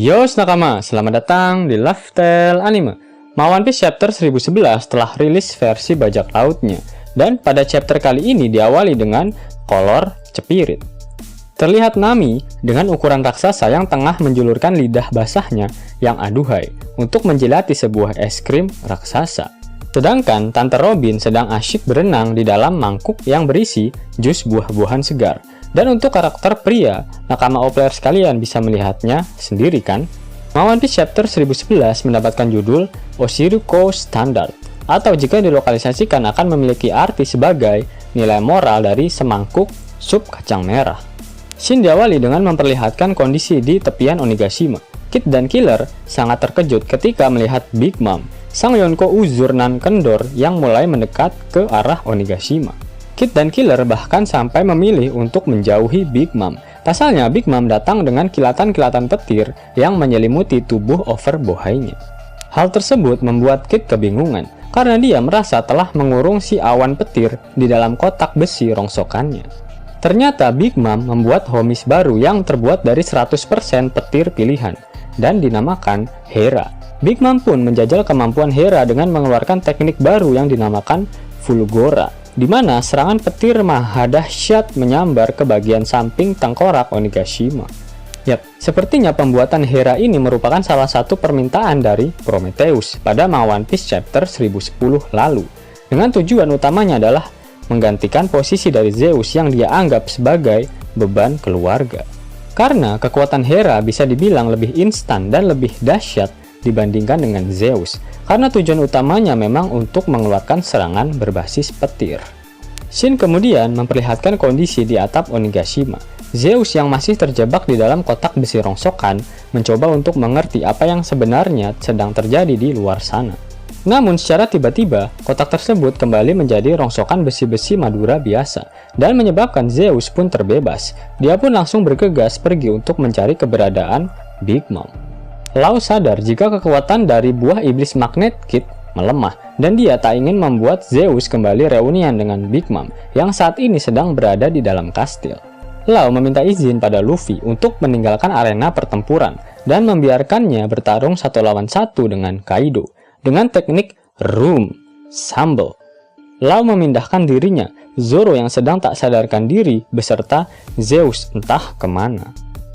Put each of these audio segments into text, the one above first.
Yos nakama, selamat datang di Lifestyle Anime. One Piece Chapter 1011 telah rilis versi bajak lautnya, dan pada chapter kali ini diawali dengan kolor cepirit. Terlihat Nami dengan ukuran raksasa yang tengah menjulurkan lidah basahnya yang aduhai untuk menjilati sebuah es krim raksasa. Sedangkan Tante Robin sedang asyik berenang di dalam mangkuk yang berisi jus buah-buahan segar. Dan untuk karakter pria, nakama player sekalian bisa melihatnya sendiri kan? One Piece Chapter 1011 mendapatkan judul Oshiruko Standard, atau jika dilokalisasikan akan memiliki arti sebagai nilai moral dari semangkuk sup kacang merah. Scene diawali dengan memperlihatkan kondisi di tepian Onigashima. Kid dan Killer sangat terkejut ketika melihat Big Mom, sang Yonko uzur nan kendor yang mulai mendekat ke arah Onigashima. Kid dan Killer bahkan sampai memilih untuk menjauhi Big Mom. Pasalnya Big Mom datang dengan kilatan-kilatan petir yang menyelimuti tubuh overbohainya. Hal tersebut membuat Kid kebingungan karena dia merasa telah mengurung si awan petir di dalam kotak besi rongsokannya. Ternyata Big Mom membuat homies baru yang terbuat dari 100% petir pilihan dan dinamakan Hera. Big Mom pun menjajal kemampuan Hera dengan mengeluarkan teknik baru yang dinamakan Fulgora, di mana serangan petir maha dahsyat menyambar ke bagian samping tengkorak Onigashima. Yap, sepertinya pembuatan Hera ini merupakan salah satu permintaan dari Prometheus pada One Piece Chapter 1010 lalu, dengan tujuan utamanya adalah menggantikan posisi dari Zeus yang dia anggap sebagai beban keluarga. Karena kekuatan Hera bisa dibilang lebih instan dan lebih dahsyat dibandingkan dengan Zeus, karena tujuan utamanya memang untuk mengeluarkan serangan berbasis petir. Scene kemudian memperlihatkan kondisi di atap Onigashima. Zeus yang masih terjebak di dalam kotak besi rongsokan mencoba untuk mengerti apa yang sebenarnya sedang terjadi di luar sana. Namun secara tiba-tiba, kotak tersebut kembali menjadi rongsokan besi-besi Madura biasa, dan menyebabkan Zeus pun terbebas. Dia pun langsung bergegas pergi untuk mencari keberadaan Big Mom. Lau sadar jika kekuatan dari buah iblis magnet Kid melemah, dan dia tak ingin membuat Zeus kembali reunian dengan Big Mom yang saat ini sedang berada di dalam kastil. Lau meminta izin pada Luffy untuk meninggalkan arena pertempuran dan membiarkannya bertarung 1 lawan 1 dengan Kaido dengan teknik Room Sambal. Lau memindahkan dirinya, Zoro yang sedang tak sadarkan diri beserta Zeus entah kemana.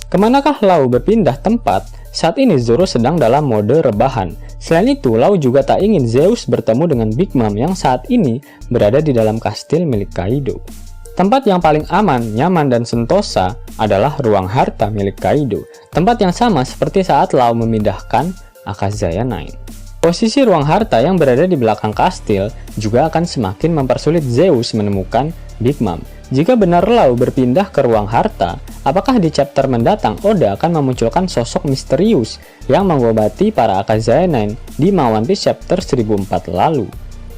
Kemanakah Lau berpindah tempat? Saat ini Zoro sedang dalam mode rebahan. Selain itu, Lau juga tak ingin Zeus bertemu dengan Big Mom yang saat ini berada di dalam kastil milik Kaido. Tempat yang paling aman, nyaman, dan sentosa adalah ruang harta milik Kaido. Tempat yang sama seperti saat Lau memindahkan Akazaya 9. Posisi ruang harta yang berada di belakang kastil juga akan semakin mempersulit Zeus menemukan Big Mom. Jika benar Lau berpindah ke ruang harta, apakah di chapter mendatang Oda akan memunculkan sosok misterius yang mengobati para Akazaya 9 di One Piece Chapter 1004 lalu?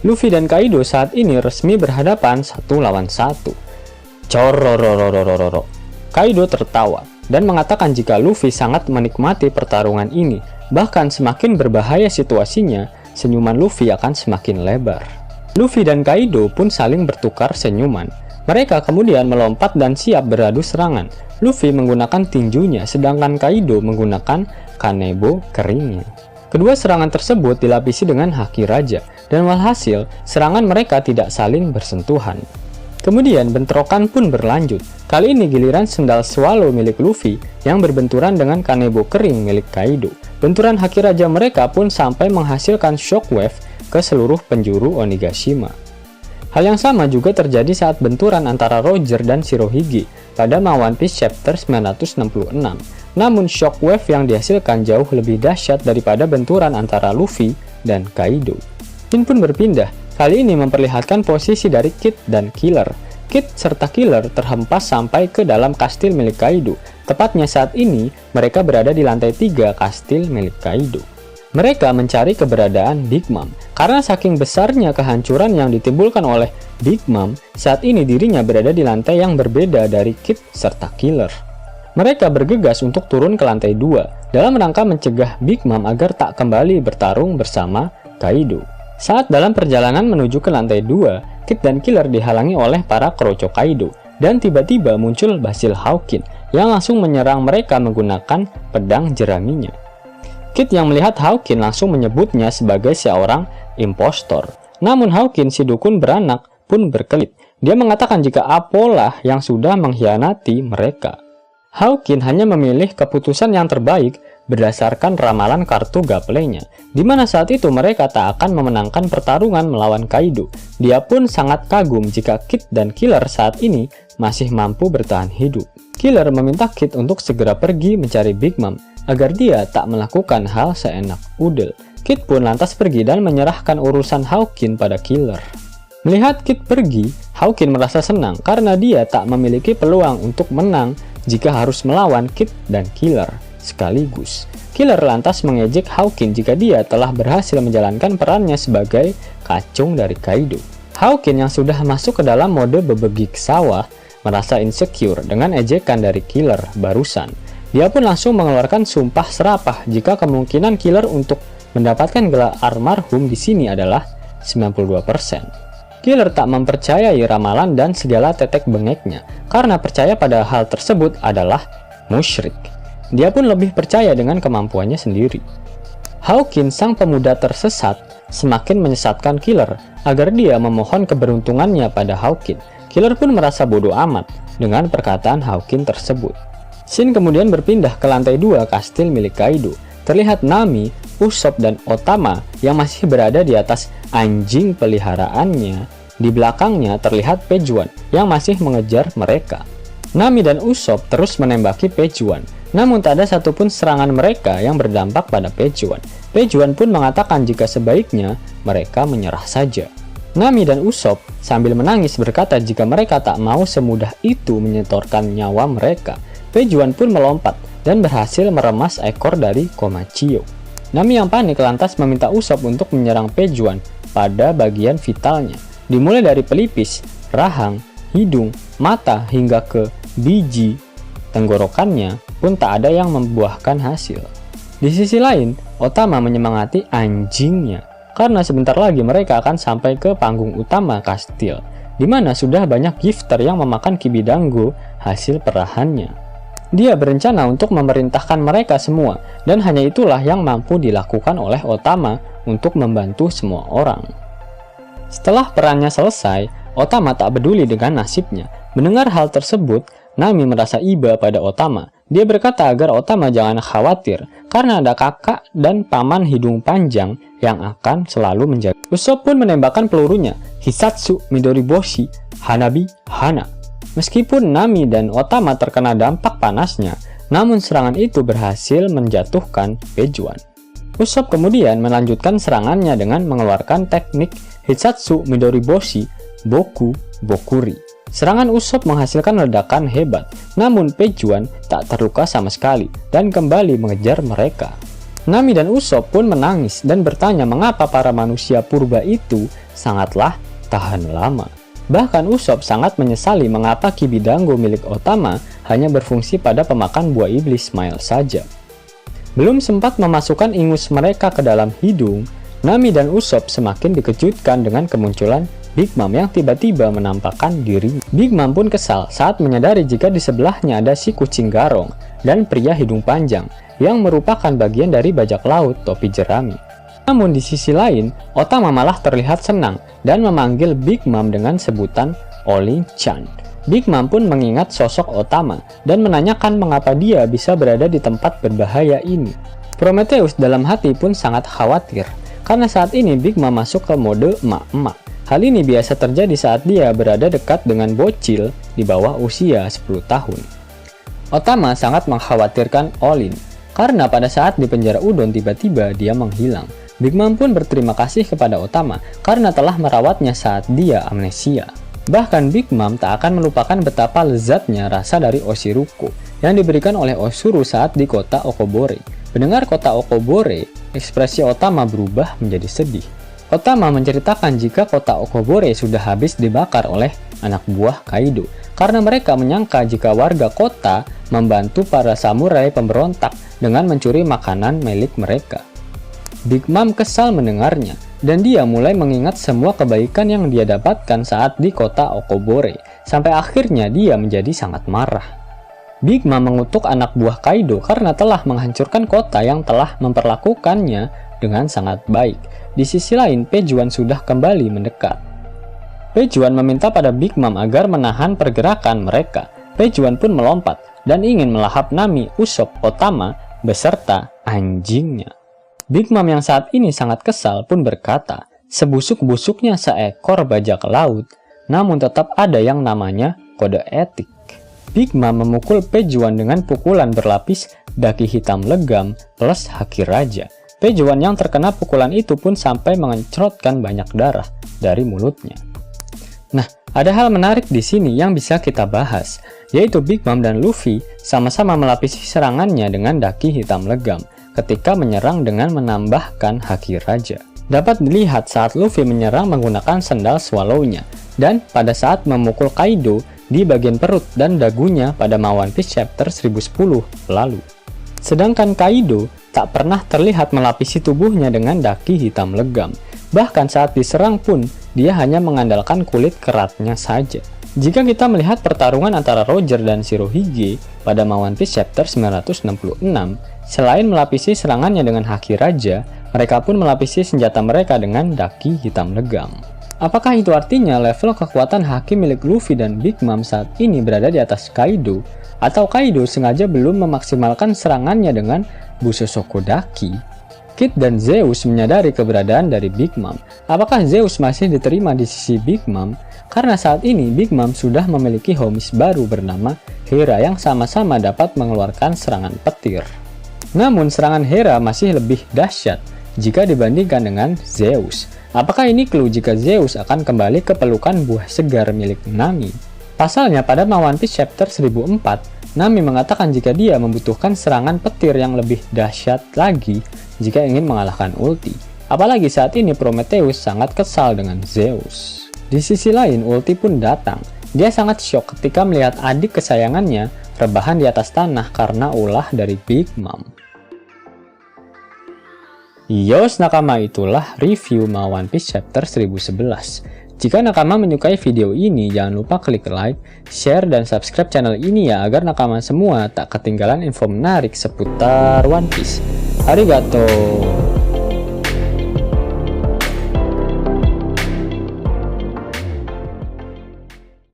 Luffy dan Kaido saat ini resmi berhadapan 1 lawan 1. Cororororororo. Kaido tertawa dan mengatakan jika Luffy sangat menikmati pertarungan ini, bahkan semakin berbahaya situasinya, senyuman Luffy akan semakin lebar. Luffy dan Kaido pun saling bertukar senyuman. Mereka kemudian melompat dan siap beradu serangan. Luffy menggunakan tinjunya, sedangkan Kaido menggunakan kanebo keringnya. Kedua serangan tersebut dilapisi dengan haki raja, dan walhasil serangan mereka tidak saling bersentuhan. Kemudian bentrokan pun berlanjut. Kali ini giliran sendal swallow milik Luffy yang berbenturan dengan kanebo kering milik Kaido. Benturan haki raja mereka pun sampai menghasilkan shockwave ke seluruh penjuru Onigashima. Hal yang sama juga terjadi saat benturan antara Roger dan Shirohige pada One Piece Chapter 966. Namun shockwave yang dihasilkan jauh lebih dahsyat daripada benturan antara Luffy dan Kaido. Scene pun berpindah, kali ini memperlihatkan posisi dari Kid dan Killer. Kid serta Killer terhempas sampai ke dalam kastil milik Kaido. Tepatnya saat ini mereka berada di lantai 3 kastil milik Kaido. Mereka mencari keberadaan Big Mom. Karena saking besarnya kehancuran yang ditimbulkan oleh Big Mom, saat ini dirinya berada di lantai yang berbeda dari Kid serta Killer. Mereka bergegas untuk turun ke lantai 2 dalam rangka mencegah Big Mom agar tak kembali bertarung bersama Kaido. Saat dalam perjalanan menuju ke lantai 2, Kid dan Killer dihalangi oleh para kroco Kaido, dan tiba-tiba muncul Basil Hawkins yang langsung menyerang mereka menggunakan pedang jeraminya. Kid yang melihat Hawkins langsung menyebutnya sebagai seorang impostor. Namun Hawkins, si dukun beranak, pun berkelit. Dia mengatakan jika Apo lah yang sudah mengkhianati mereka. Hawkins hanya memilih keputusan yang terbaik berdasarkan ramalan kartu gaplenya, di mana saat itu mereka tak akan memenangkan pertarungan melawan Kaido. Dia pun sangat kagum jika Kid dan Killer saat ini masih mampu bertahan hidup. Killer meminta Kid untuk segera pergi mencari Big Mom agar dia tak melakukan hal seenak udel. Kid pun lantas pergi dan menyerahkan urusan Hawkins pada Killer. Melihat Kid pergi, Hawkins merasa senang karena dia tak memiliki peluang untuk menang jika harus melawan Kid dan Killer sekaligus. Killer lantas mengejek Hawkins jika dia telah berhasil menjalankan perannya sebagai kacung dari Kaido. Hawkins yang sudah masuk ke dalam mode bebegik sawah merasa insecure dengan ejekan dari Killer barusan. Dia pun langsung mengeluarkan sumpah serapah jika kemungkinan Killer untuk mendapatkan gelar almarhum di sini adalah 92%. Killer tak mempercayai ramalan dan segala tetek bengeknya karena percaya pada hal tersebut adalah musyrik. Dia pun lebih percaya dengan kemampuannya sendiri. Hawkins, sang pemuda tersesat, semakin menyesatkan Killer agar dia memohon keberuntungannya pada Hawkins. Killer pun merasa bodoh amat dengan perkataan Hawkins tersebut. Scene kemudian berpindah ke lantai 2 kastil milik Kaido. Terlihat Nami, Usopp, dan Otama yang masih berada di atas anjing peliharaannya. Di belakangnya terlihat Pejuan yang masih mengejar mereka. Nami dan Usopp terus menembaki Pejuan, namun tak ada satupun serangan mereka yang berdampak pada Pejuan. Pejuan pun mengatakan jika sebaiknya mereka menyerah saja. Nami dan Usopp sambil menangis berkata jika mereka tak mau semudah itu menyetorkan nyawa mereka. Pejuan pun melompat dan berhasil meremas ekor dari Komachio. Nami yang panik lantas meminta Usopp untuk menyerang Pejuan pada bagian vitalnya, dimulai dari pelipis, rahang, hidung, mata hingga ke biji tenggorokannya pun tak ada yang membuahkan hasil. Di sisi lain, Otama menyemangati anjingnya karena sebentar lagi mereka akan sampai ke panggung utama kastil, di mana sudah banyak gifter yang memakan Kibidango hasil perahannya. Dia berencana untuk memerintahkan mereka semua, dan hanya itulah yang mampu dilakukan oleh Otama untuk membantu semua orang. Setelah perannya selesai, Otama tak peduli dengan nasibnya. Mendengar hal tersebut, Nami merasa iba pada Otama. Dia berkata agar Otama jangan khawatir, karena ada kakak dan paman hidung panjang yang akan selalu menjaga. Usopp pun menembakkan pelurunya, Hisatsu Midoriboshi Hanabi Hana. Meskipun Nami dan Otama terkena dampak panasnya, namun serangan itu berhasil menjatuhkan Pejuan. Usopp kemudian melanjutkan serangannya dengan mengeluarkan teknik Hisatsu Midoriboshi Boku Bokuri. Serangan Usopp menghasilkan ledakan hebat, namun Pejuan tak terluka sama sekali dan kembali mengejar mereka. Nami dan Usopp pun menangis dan bertanya mengapa para manusia purba itu sangatlah tahan lama. Bahkan Usopp sangat menyesali mengapa Kibidango milik Otama hanya berfungsi pada pemakan buah iblis Smile saja. Belum sempat memasukkan ingus mereka ke dalam hidung, Nami dan Usopp semakin dikejutkan dengan kemunculan Big Mom yang tiba-tiba menampakkan diri. Big Mom pun kesal saat menyadari jika di sebelahnya ada si kucing garong dan pria hidung panjang yang merupakan bagian dari bajak laut topi jerami. Namun di sisi lain, Otama malah terlihat senang dan memanggil Big Mom dengan sebutan Olin-chan. Big Mom pun mengingat sosok Otama dan menanyakan mengapa dia bisa berada di tempat berbahaya ini. Prometheus dalam hati pun sangat khawatir, karena saat ini Big Mom masuk ke mode emak-emak. Hal ini biasa terjadi saat dia berada dekat dengan bocil di bawah usia 10 tahun. Otama sangat mengkhawatirkan Olin, karena pada saat di penjara udon tiba-tiba dia menghilang. Big Mom pun berterima kasih kepada Otama karena telah merawatnya saat dia amnesia. Bahkan Big Mom tak akan melupakan betapa lezatnya rasa dari Oshiruko yang diberikan oleh Osuru saat di kota Okobore. Mendengar kota Okobore, ekspresi Otama berubah menjadi sedih. Otama menceritakan jika kota Okobore sudah habis dibakar oleh anak buah Kaido karena mereka menyangka jika warga kota membantu para samurai pemberontak dengan mencuri makanan milik mereka. Big Mom kesal mendengarnya, dan dia mulai mengingat semua kebaikan yang dia dapatkan saat di kota Okobore, sampai akhirnya dia menjadi sangat marah. Big Mom mengutuk anak buah Kaido karena telah menghancurkan kota yang telah memperlakukannya dengan sangat baik. Di sisi lain, Pejuan sudah kembali mendekat. Pejuan meminta pada Big Mom agar menahan pergerakan mereka. Pejuan pun melompat dan ingin melahap Nami, Usopp, Otama beserta anjingnya. Big Mom yang saat ini sangat kesal pun berkata, sebusuk-busuknya seekor bajak laut, namun tetap ada yang namanya kode etik. Big Mom memukul Pejuan dengan pukulan berlapis daki hitam legam plus haki raja. Pejuan yang terkena pukulan itu pun sampai mengencrotkan banyak darah dari mulutnya. Nah, ada hal menarik di sini yang bisa kita bahas, yaitu Big Mom dan Luffy sama-sama melapisi serangannya dengan daki hitam legam ketika menyerang dengan menambahkan haki raja. Dapat dilihat saat Luffy menyerang menggunakan sendal swallow-nya, dan pada saat memukul Kaido di bagian perut dan dagunya pada One Piece chapter 1010 lalu. Sedangkan Kaido tak pernah terlihat melapisi tubuhnya dengan daki hitam legam. Bahkan saat diserang pun, dia hanya mengandalkan kulit keratnya saja. Jika kita melihat pertarungan antara Roger dan Shirohige pada One Piece chapter 966, selain melapisi serangannya dengan haki raja, mereka pun melapisi senjata mereka dengan daki hitam legam. Apakah itu artinya level kekuatan haki milik Luffy dan Big Mom saat ini berada di atas Kaido? Atau Kaido sengaja belum memaksimalkan serangannya dengan Busosoko Daki? Kid dan Zeus menyadari keberadaan dari Big Mom. Apakah Zeus masih diterima di sisi Big Mom? Karena saat ini Big Mom sudah memiliki homies baru bernama Hera yang sama-sama dapat mengeluarkan serangan petir. Namun serangan Hera masih lebih dahsyat jika dibandingkan dengan Zeus. Apakah ini clue jika Zeus akan kembali ke pelukan buah segar milik Nami? Pasalnya pada One Piece chapter 1004, Nami mengatakan jika dia membutuhkan serangan petir yang lebih dahsyat lagi jika ingin mengalahkan Ulti. Apalagi saat ini Prometheus sangat kesal dengan Zeus. Di sisi lain, Ulti pun datang. Dia sangat syok ketika melihat adik kesayangannya rebahan di atas tanah karena ulah dari Big Mom. Yos nakama, itulah review One Piece chapter 1011. Jika nakama menyukai video ini, jangan lupa klik like, share, dan subscribe channel ini ya agar nakama semua tak ketinggalan info menarik seputar One Piece. Arigato!